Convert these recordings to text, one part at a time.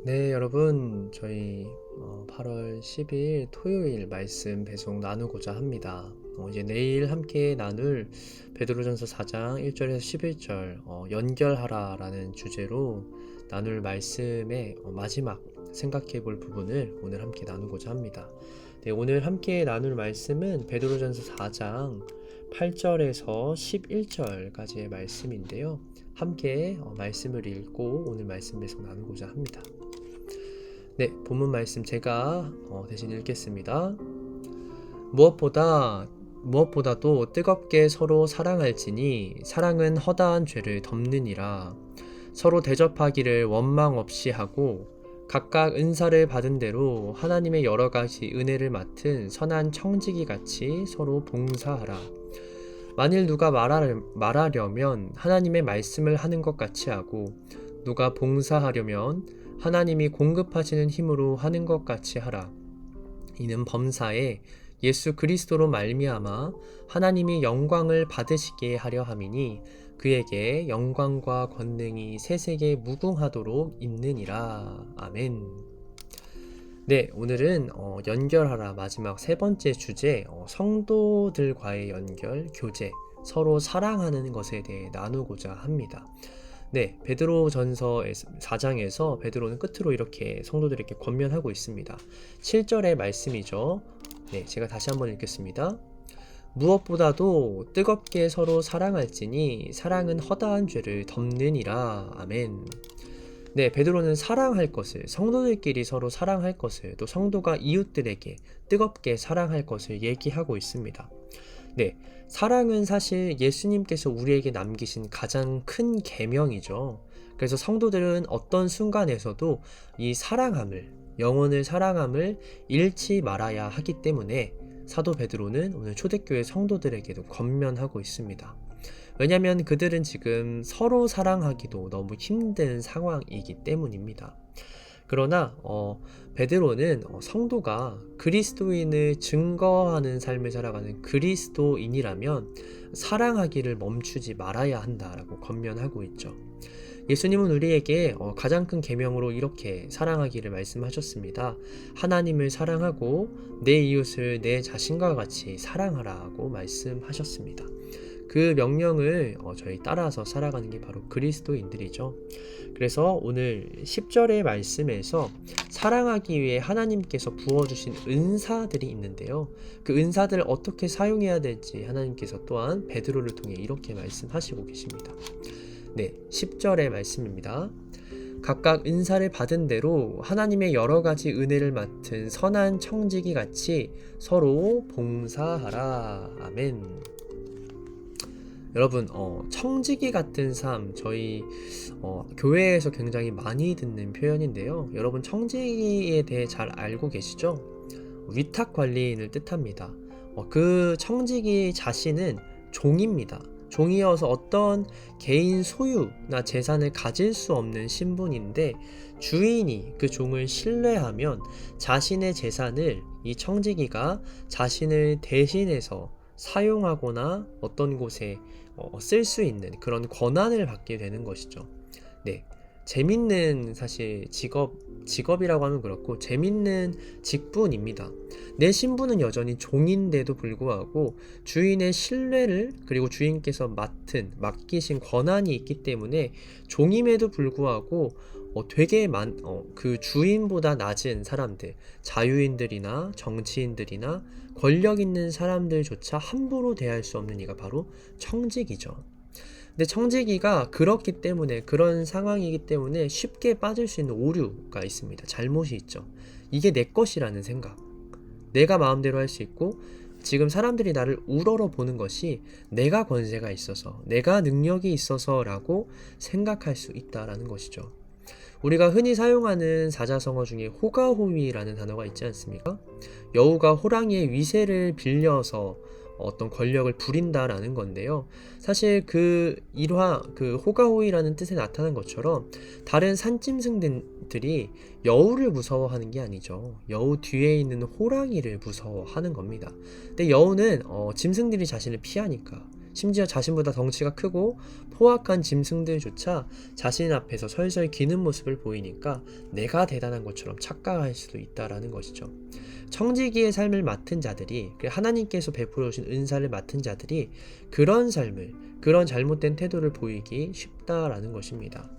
네, 여러분, 저희 8월 12일 토요일 말씀 배송 나누고자 합니다. 이제 내일 함께 나눌 베드로전서 4장 1절에서 11절 연결하라라는 주제로 나눌 말씀의 마지막 생각해 볼 부분을 오늘 함께 나누고자 합니다. 네, 오늘 함께 나눌 말씀은 베드로전서 4장 8절에서 11절까지의 말씀인데요. 함께 말씀을 읽고 오늘 말씀 배송 나누고자 합니다. 네, 본문 말씀 제가 대신 읽겠습니다. 무엇보다도 뜨겁게 서로 사랑할지니 사랑은 허다한 죄를 덮느니라. 서로 대접하기를 원망 없이 하고 각각 은사를 받은 대로 하나님의 여러 가지 은혜를 맡은 선한 청지기 같이 서로 봉사하라. 만일 누가 말하려면 하나님의 말씀을 하는 것 같이 하고 누가 봉사하려면 하나님이 공급하시는 힘으로 하는 것 같이 하라. 이는 범사에 예수 그리스도로 말미암아 하나님이 영광을 받으시게 하려 함이니 그에게 영광과 권능이 세세계 무궁하도록 있느니라. 아멘. 네, 오늘은 연결하라 마지막 세 번째 주제 성도들과의 연결, 교제, 서로 사랑하는 것에 대해 나누고자 합니다. 네, 베드로전서 4장에서 베드로는 끝으로 이렇게 성도들에게 권면하고 있습니다. 7절의 말씀이죠. 네, 제가 다시 한번 읽겠습니다. 무엇보다도 뜨겁게 서로 사랑할지니 사랑은 허다한 죄를 덮느니라. 아멘. 네, 베드로는 사랑할 것을, 성도들끼리 서로 사랑할 것을, 또 성도가 이웃들에게 뜨겁게 사랑할 것을 얘기하고 있습니다. 네, 사랑은 사실 예수님께서 우리에게 남기신 가장 큰 계명이죠. 그래서 성도들은 어떤 순간에서도 이 사랑함을, 영혼을 사랑함을 잃지 말아야 하기 때문에 사도 베드로는 오늘 초대교회 성도들에게도 권면하고 있습니다. 왜냐하면 그들은 지금 서로 사랑하기도 너무 힘든 상황이기 때문입니다. 그러나 베드로는 성도가 그리스도인을 증거하는 삶을 살아가는 그리스도인이라면 사랑하기를 멈추지 말아야 한다라고 권면하고 있죠. 예수님은 우리에게 가장 큰 계명으로 이렇게 사랑하기를 말씀하셨습니다. 하나님을 사랑하고 내 이웃을 내 자신과 같이 사랑하라고 말씀하셨습니다. 그 명령을 저희 따라서 살아가는 게 바로 그리스도인들이죠. 그래서 오늘 10절의 말씀에서 사랑하기 위해 하나님께서 부어주신 은사들이 있는데요. 그 은사들을 어떻게 사용해야 될지 하나님께서 또한 베드로를 통해 이렇게 말씀하시고 계십니다. 네, 10절의 말씀입니다. 각각 은사를 받은 대로 하나님의 여러 가지 은혜를 맡은 선한 청지기 같이 서로 봉사하라. 아멘. 여러분, 청지기 같은 삶, 저희 교회에서 굉장히 많이 듣는 표현인데요. 여러분, 청지기에 대해 잘 알고 계시죠? 위탁 관리인을 뜻합니다. 그 청지기 자신은 종입니다. 종이어서 어떤 개인 소유나 재산을 가질 수 없는 신분인데 주인이 그 종을 신뢰하면 자신의 재산을 이 청지기가 자신을 대신해서 사용하거나 어떤 곳에 쓸 수 있는 그런 권한을 받게 되는 것이죠. 네, 재밌는 사실 직업이라고 하면 그렇고 재밌는 직분입니다. 내 신분은 여전히 종인데도 불구하고 주인의 신뢰를 그리고 주인께서 맡기신 권한이 있기 때문에 종임에도 불구하고 되게 그 주인보다 낮은 사람들, 자유인들이나 정치인들이나 권력 있는 사람들조차 함부로 대할 수 없는 이가 바로 청직이죠. 근데 청지기가 그렇기 때문에 그런 상황이기 때문에 쉽게 빠질 수 있는 오류가 있습니다. 잘못이 있죠. 이게 내 것이라는 생각. 내가 마음대로 할 수 있고 지금 사람들이 나를 우러러 보는 것이 내가 권세가 있어서 내가 능력이 있어서라고 생각할 수 있다라는 것이죠. 우리가 흔히 사용하는 사자성어 중에 호가호위라는 단어가 있지 않습니까? 여우가 호랑이의 위세를 빌려서 어떤 권력을 부린다라는 건데요. 사실 그 호가호위라는 뜻에 나타난 것처럼 다른 산짐승들이 여우를 무서워하는 게 아니죠. 여우 뒤에 있는 호랑이를 무서워하는 겁니다. 근데 여우는 짐승들이 자신을 피하니까 심지어 자신보다 덩치가 크고 포악한 짐승들조차 자신 앞에서 설설 기는 모습을 보이니까 내가 대단한 것처럼 착각할 수도 있다라는 것이죠. 청지기의 삶을 맡은 자들이, 하나님께서 베풀어 주신 은사를 맡은 자들이 그런 삶을, 그런 잘못된 태도를 보이기 쉽다라는 것입니다.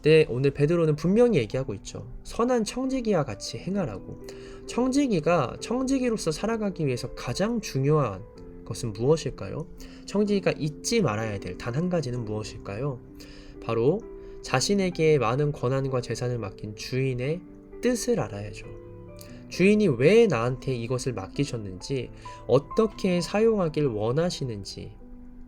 네, 오늘 베드로는 분명히 얘기하고 있죠. 선한 청지기와 같이 행하라고. 청지기가 청지기로서 살아가기 위해서 가장 중요한 것은 무엇일까요? 청지기가 잊지 말아야 될 단 한 가지는 무엇일까요? 바로 자신에게 많은 권한과 재산을 맡긴 주인의 뜻을 알아야죠. 주인이 왜 나한테 이것을 맡기셨는지, 어떻게 사용하길 원하시는지,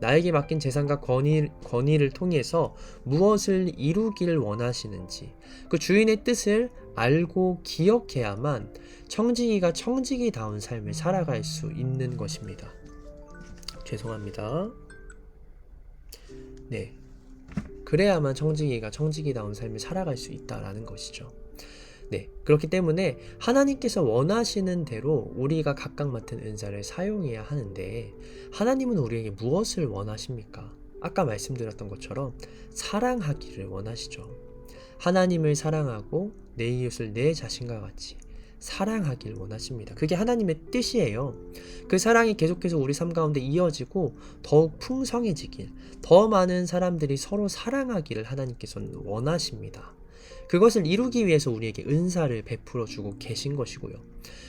나에게 맡긴 재산과 권위를 통해서 무엇을 이루길 원하시는지, 그 주인의 뜻을 알고 기억해야만 청지기가 청지기다운 삶을 살아갈 수 있는 것입니다. 죄송합니다. 네, 그래야만 청지기가 청지기다운 삶을 살아갈 수 있다라는 것이죠. 네, 그렇기 때문에 하나님께서 원하시는 대로 우리가 각각 맡은 은사를 사용해야 하는데, 하나님은 우리에게 무엇을 원하십니까? 아까 말씀드렸던 것처럼 사랑하기를 원하시죠. 하나님을 사랑하고 내 이웃을 내 자신과 같이 사랑하길 원하십니다. 그게 하나님의 뜻이에요. 그 사랑이 계속해서 우리 삶 가운데 이어지고 더욱 풍성해지길, 더 많은 사람들이 서로 사랑하기를 하나님께서는 원하십니다. 그것을 이루기 위해서 우리에게 은사를 베풀어 주고 계신 것이고요.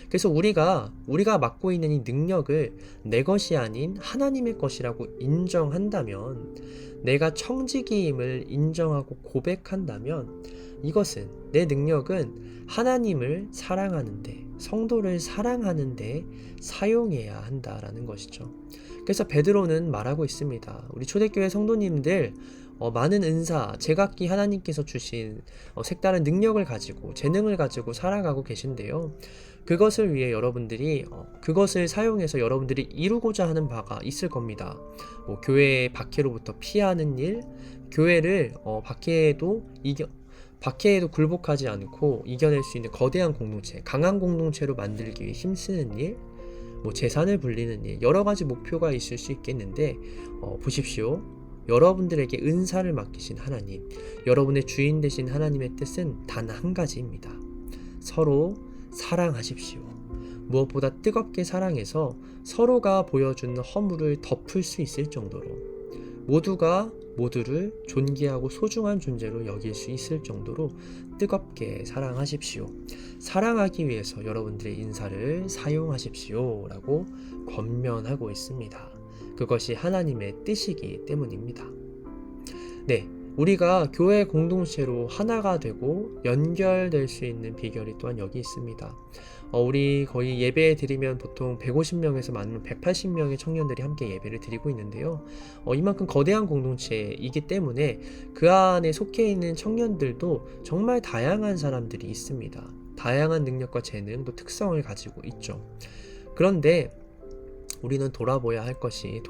그래서 우리가 맡고 있는 이 능력을 내 것이 아닌 하나님의 것이라고 인정한다면, 내가 청지기임을 인정하고 고백한다면, 이것은, 내 능력은 하나님을 사랑하는데, 성도를 사랑하는데 사용해야 한다라는 것이죠. 그래서 베드로는 말하고 있습니다. 우리 초대교회 성도님들, 많은 은사, 제각기 하나님께서 주신 색다른 능력을 가지고, 재능을 가지고 살아가고 계신데요. 그것을 위해 여러분들이 그것을 사용해서 여러분들이 이루고자 하는 바가 있을 겁니다. 교회의 박해로부터 피하는 일, 교회를 박해에도 굴복하지 않고 이겨낼 수 있는 거대한 공동체, 강한 공동체로 만들기 위해 힘쓰는 일, 재산을 불리는 일, 여러 가지 목표가 있을 수 있겠는데, 보십시오. 여러분들에게 은사를 맡기신 하나님, 여러분의 주인 되신 하나님의 뜻은 단 한 가지입니다. 서로 사랑하십시오. 무엇보다 뜨겁게 사랑해서 서로가 보여준 허물을 덮을 수 있을 정도로, 모두가 모두를 존귀하고 소중한 존재로 여길 수 있을 정도로 뜨겁게 사랑하십시오. 사랑하기 위해서 여러분들의 인사를 사용하십시오 라고 권면하고 있습니다. 그것이 하나님의 뜻이기 때문입니다. 네, 우리가 교회 공동체로 하나가 되고 연결될 수 있는 비결이 또한 여기 있습니다. 우리 거의 예배 드리면 보통 150명에서 많으면 180명의 청년들이 함께 예배를 드리고 있는데요. 이만큼 거대한 공동체이기 때문에 그 안에 속해 있는 청년들도 정말 다양한 사람들이 있습니다. 다양한 능력과 재능, 또 특성을 가지고 있죠. 그런데 우리는 돌아보아야 할 것이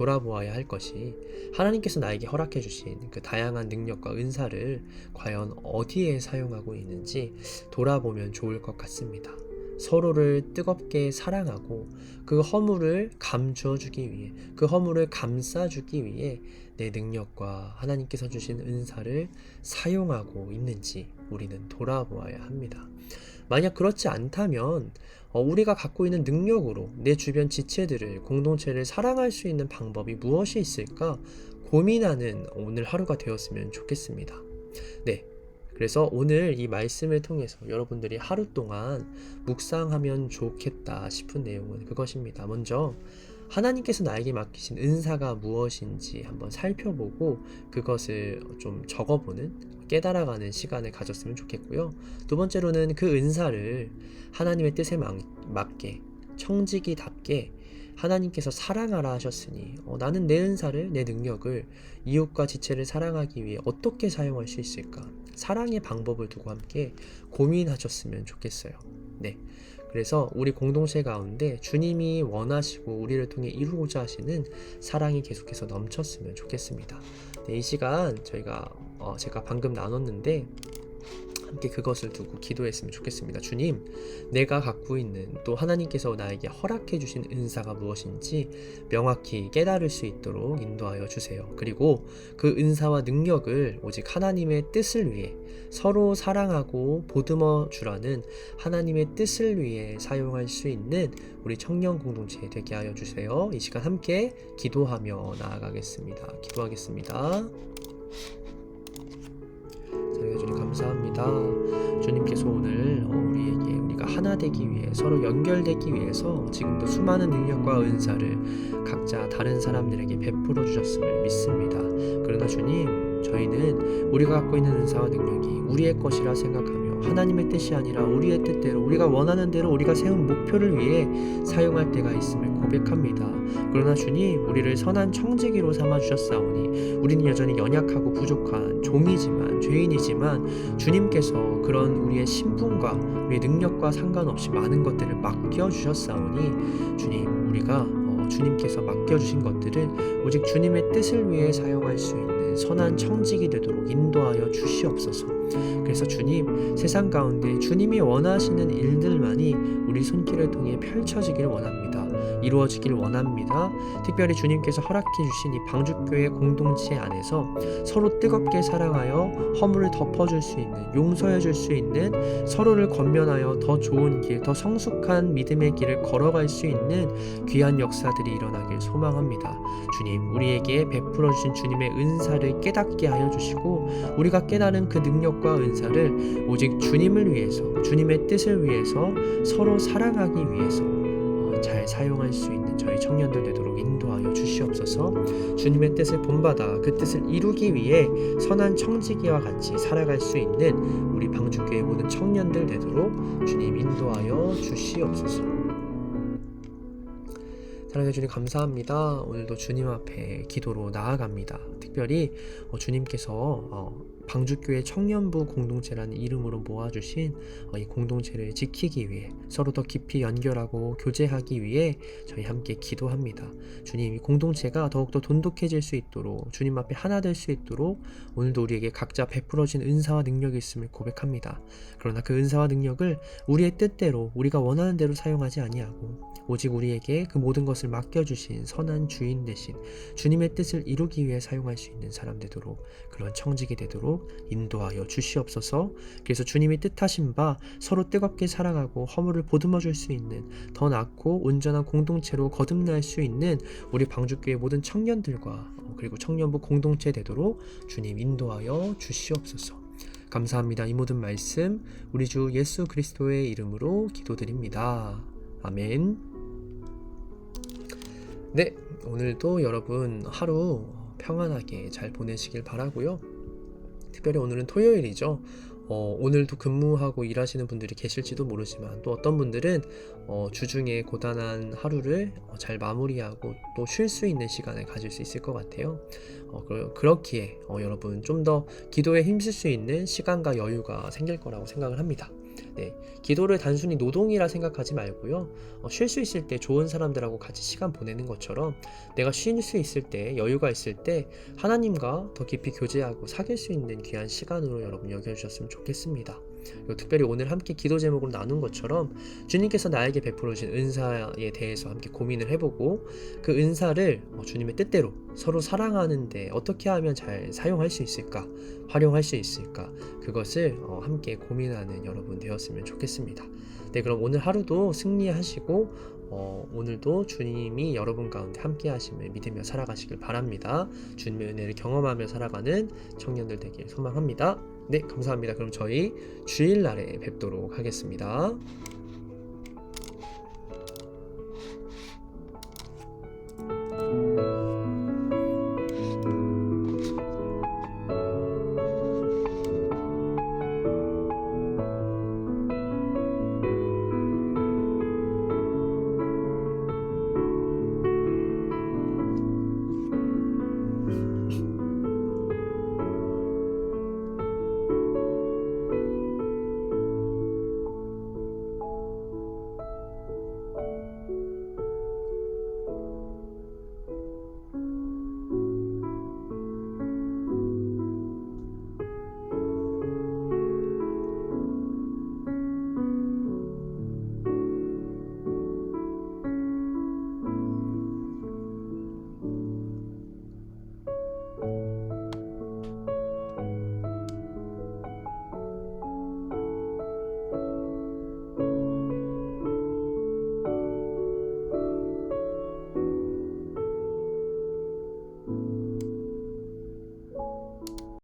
하나님께서 나에게 허락해 주신 그 다양한 능력과 은사를 과연 어디에 사용하고 있는지 돌아보면 좋을 것 같습니다. 서로를 뜨겁게 사랑하고 그 허물을 감추어 주기 위해, 그 허물을 감싸 주기 위해 내 능력과 하나님께서 주신 은사를 사용하고 있는지 우리는 돌아보아야 합니다. 만약 그렇지 않다면 우리가 갖고 있는 능력으로 내 주변 지체들을, 공동체를 사랑할 수 있는 방법이 무엇이 있을까 고민하는 오늘 하루가 되었으면 좋겠습니다. 네, 그래서 오늘 이 말씀을 통해서 여러분들이 하루 동안 묵상하면 좋겠다 싶은 내용은 그것입니다. 먼저 하나님께서 나에게 맡기신 은사가 무엇인지 한번 살펴보고 그것을 좀 적어보는, 깨달아가는 시간을 가졌으면 좋겠고요. 두 번째로는 그 은사를 하나님의 뜻에 맞게, 청지기답게 하나님께서 사랑하라 하셨으니 나는 내 은사를, 내 능력을 이웃과 지체를 사랑하기 위해 어떻게 사용할 수 있을까? 사랑의 방법을 두고 함께 고민하셨으면 좋겠어요. 네, 그래서 우리 공동체 가운데 주님이 원하시고 우리를 통해 이루고자 하시는 사랑이 계속해서 넘쳤으면 좋겠습니다. 네, 이 시간 제가 방금 나눴는데 함께 그것을 두고 기도했으면 좋겠습니다. 주님, 내가 갖고 있는 또 하나님께서 나에게 허락해 주신 은사가 무엇인지 명확히 깨달을 수 있도록 인도하여 주세요. 그리고 그 은사와 능력을 오직 하나님의 뜻을 위해 서로 사랑하고 보듬어 주라는 하나님의 뜻을 위해 사용할 수 있는 우리 청년 공동체 되게 하여 주세요. 이 시간 함께 기도하며 나아가겠습니다. 기도하겠습니다. 사랑해 주님 감사합니다. 주님께서 오늘 우리에게 우리가 하나 되기 위해 서로 연결되기 위해서 지금도 수많은 능력과 은사를 각자 다른 사람들에게 베풀어 주셨음을 믿습니다. 그러나 주님, 저희는 우리가 갖고 있는 은사와 능력이 우리의 것이라 생각하며 하나님의 뜻이 아니라 우리의 뜻대로 우리가 원하는 대로 우리가 세운 목표를 위해 사용할 때가 있음을 고백합니다. 그러나 주님, 우리를 선한 청지기로 삼아주셨사오니 우리는 여전히 연약하고 부족한 종이지만 죄인이지만 주님께서 그런 우리의 신분과 우리의 능력과 상관없이 많은 것들을 맡겨주셨사오니 주님, 우리가 주님께서 맡겨주신 것들을 오직 주님의 뜻을 위해 사용할 수 있는 선한 청직이 되도록 인도하여 주시옵소서. 그래서 주님, 세상 가운데 주님이 원하시는 일들만이 우리 손길을 통해 펼쳐지길 원합니다. 이루어지길 원합니다. 특별히 주님께서 허락해 주신 이 방주교회 공동체 안에서 서로 뜨겁게 사랑하여 허물을 덮어줄 수 있는, 용서해 줄 수 있는, 서로를 권면하여 더 좋은 길, 더 성숙한 믿음의 길을 걸어갈 수 있는 귀한 역사들이 일어나길 소망합니다. 주님, 우리에게 베풀어 주신 주님의 은사를 깨닫게 하여 주시고 우리가 깨달은 그 능력과 은사를 오직 주님을 위해서, 주님의 뜻을 위해서, 서로 사랑하기 위해서 잘 사용할 수 있는 저희 청년들 되도록 인도하여 주시옵소서. 주님의 뜻을 본받아 그 뜻을 이루기 위해 선한 청지기와 같이 살아갈 수 있는 우리 방주교회 모든 청년들 되도록 주님 인도하여 주시옵소서. 사랑해 주님 감사합니다. 오늘도 주님 앞에 기도로 나아갑니다. 특별히 주님께서 방주교회 청년부 공동체라는 이름으로 모아주신 이 공동체를 지키기 위해 서로 더 깊이 연결하고 교제하기 위해 저희 함께 기도합니다. 주님, 이 공동체가 더욱더 돈독해질 수 있도록 주님 앞에 하나 될 수 있도록 오늘도 우리에게 각자 베풀어진 은사와 능력이 있음을 고백합니다. 그러나 그 은사와 능력을 우리의 뜻대로 우리가 원하는 대로 사용하지 아니하고 오직 우리에게 그 모든 것을 맡겨주신 선한 주인 되신 주님의 뜻을 이루기 위해 사용할 수 있는 사람 되도록, 그런 청직이 되도록 인도하여 주시옵소서. 그래서 주님이 뜻하신 바 서로 뜨겁게 사랑하고 허물을 보듬어 줄 수 있는 더 낫고 온전한 공동체로 거듭날 수 있는 우리 방주교회 모든 청년들과 그리고 청년부 공동체 되도록 주님 인도하여 주시옵소서. 감사합니다. 이 모든 말씀 우리 주 예수 그리스도의 이름으로 기도드립니다. 아멘. 네, 오늘도 여러분 하루 평안하게 잘 보내시길 바라고요. 특별히 오늘은 토요일이죠. 오늘도 근무하고 일하시는 분들이 계실지도 모르지만 또 어떤 분들은 주중에 고단한 하루를 잘 마무리하고 또 쉴 수 있는 시간을 가질 수 있을 것 같아요. 그렇기에 여러분 좀 더 기도에 힘쓸 수 있는 시간과 여유가 생길 거라고 생각을 합니다. 네, 기도를 단순히 노동이라 생각하지 말고요. 쉴 수 있을 때 좋은 사람들하고 같이 시간 보내는 것처럼 내가 쉴 수 있을 때, 여유가 있을 때 하나님과 더 깊이 교제하고 사귈 수 있는 귀한 시간으로 여러분 여겨주셨으면 좋겠습니다. 그리고 특별히 오늘 함께 기도 제목으로 나눈 것처럼 주님께서 나에게 베풀어 주신 은사에 대해서 함께 고민을 해보고 그 은사를 주님의 뜻대로 서로 사랑하는데 어떻게 하면 잘 사용할 수 있을까, 활용할 수 있을까, 그것을 함께 고민하는 여러분 되었으면 좋겠습니다. 네, 그럼 오늘 하루도 승리하시고 오늘도 주님이 여러분 가운데 함께 하심을 믿으며 살아가시길 바랍니다. 주님의 은혜를 경험하며 살아가는 청년들 되길 소망합니다. 네, 감사합니다. 그럼 저희 주일날에 뵙도록 하겠습니다.